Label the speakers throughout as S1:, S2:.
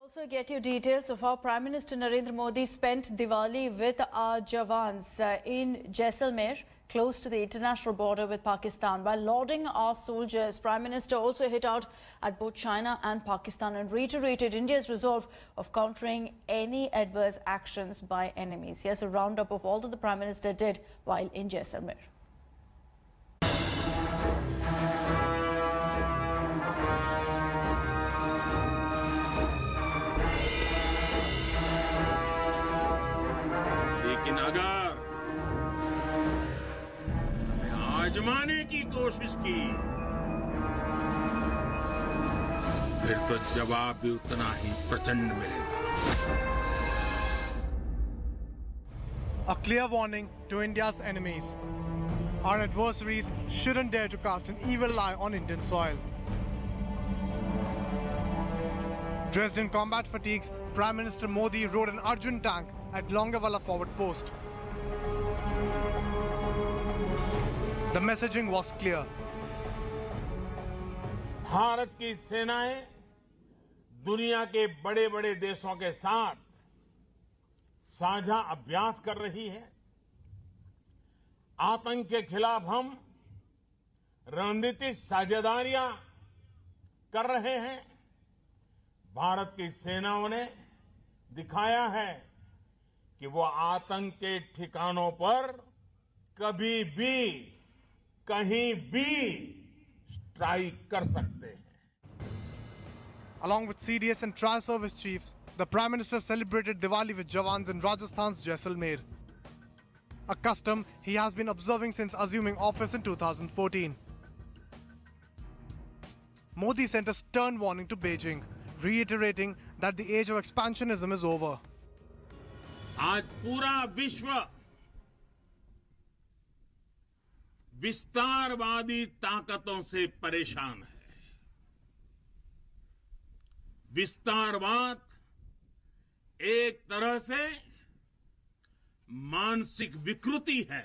S1: Also get your details of how Prime Minister Narendra Modi spent Diwali with our Jawans in Jaisalmer, close to the international border with Pakistan. While lauding our soldiers, Prime Minister also hit out at both China and Pakistan and reiterated India's resolve of countering any adverse actions by enemies. Here's a roundup of all that the Prime Minister did while in Jaisalmer.
S2: लेकिन अगर हमें आजमाने की कोशिश की फिर तो जवाब भी उतना ही प्रचंड मिलेगा.
S3: A clear warning to India's enemies. Our adversaries shouldn't dare to cast an evil eye on Indian soil. Dressed in combat fatigues, Prime Minister Modi rode an Arjun tank at Longewala forward post. The messaging was clear.
S2: Bharat की सेनाएं दुनिया के बड़े-बड़े देशों के साथ साझा अभ्यास कर रही है. आतंक के खिलाफ हम रणनीतिक साझेदारियां कर रहे हैं. भारत की सेनाओं ने दिखाया है कि वो आतंक के ठिकानों पर कभी भी कहीं भी स्ट्राइक कर सकते हैं.
S3: Along with CDS and tri-service chiefs, the Prime Minister celebrated Diwali with Jawans in Rajasthan's Jaisalmer, a custom he has been observing since assuming office in 2014. Modi sent a stern warning to Beijing, reiterating that the age of expansionism is over.
S2: आज पूरा विश्व विस्तारवादी ताकतों से परेशान है. विस्तारवाद एक तरह से मानसिक विकृति है.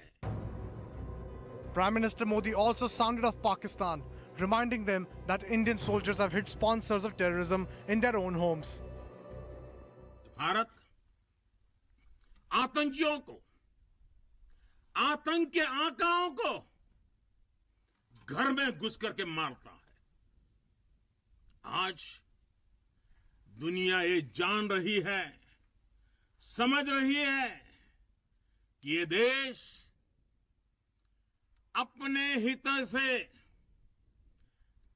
S3: Prime Minister Modi also sounded off Pakistan, reminding them that Indian soldiers have hit sponsors of terrorism in their own homes.
S2: Bharat आतंकियों को, आतंक के आकाओं को घर में घुस करके मारता है. आज दुनिया ये जान रही है, समझ रही है कि ये देश अपने हित से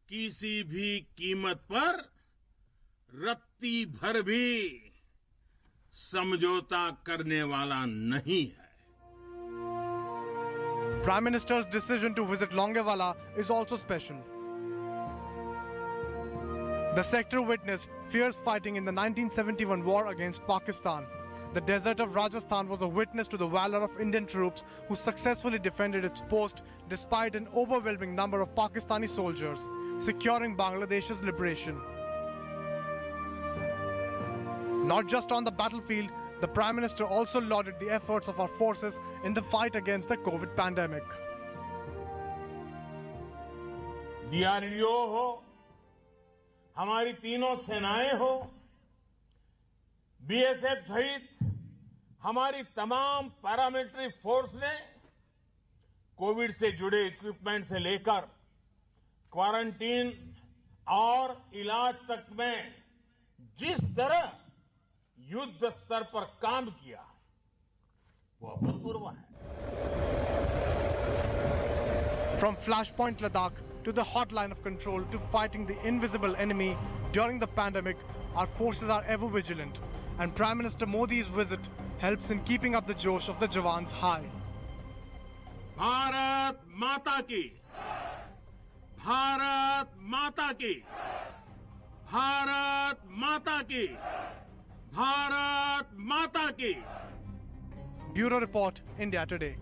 S2: किसी भी कीमत पर रत्ती भर भी समझौता करने वाला नहीं है.
S3: Prime Minister's decision to visit Longewala is also special. The sector witnessed fierce fighting in the 1971 war against Pakistan. The desert of Rajasthan was a witness to the valor of Indian troops who successfully defended its post despite an overwhelming number of Pakistani soldiers, securing Bangladesh's liberation. Not just on the battlefield, the Prime Minister also lauded the efforts of our forces in the fight against the COVID pandemic.
S2: DRDO हो, हमारी तीनों सेनाएं हो, BSF सहित हमारी तमाम paramilitary force ने Covid से जुड़े इक्विपमेंट से लेकर क्वारंटीन और इलाज तक में जिस तरह युद्ध स्तर पर काम किया वो अभूतपूर्व है.
S3: From Flashpoint Ladakh to the hotline of control to fighting the invisible enemy during the pandemic, our forces are ever vigilant, and Prime Minister Modi's visit helps in keeping up the josh of the Jawans high.
S2: Bharat माता की, भारत माता की, भारत माता की, भारत माता की.
S3: Bureau Report, India Today.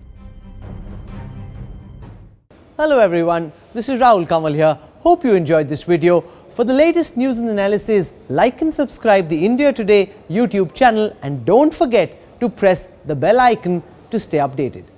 S4: Hello everyone, this is Rahul Kamal here. Hope you enjoyed this video. For the latest news and analysis, like and subscribe the India Today YouTube channel and don't forget to press the bell icon to stay updated.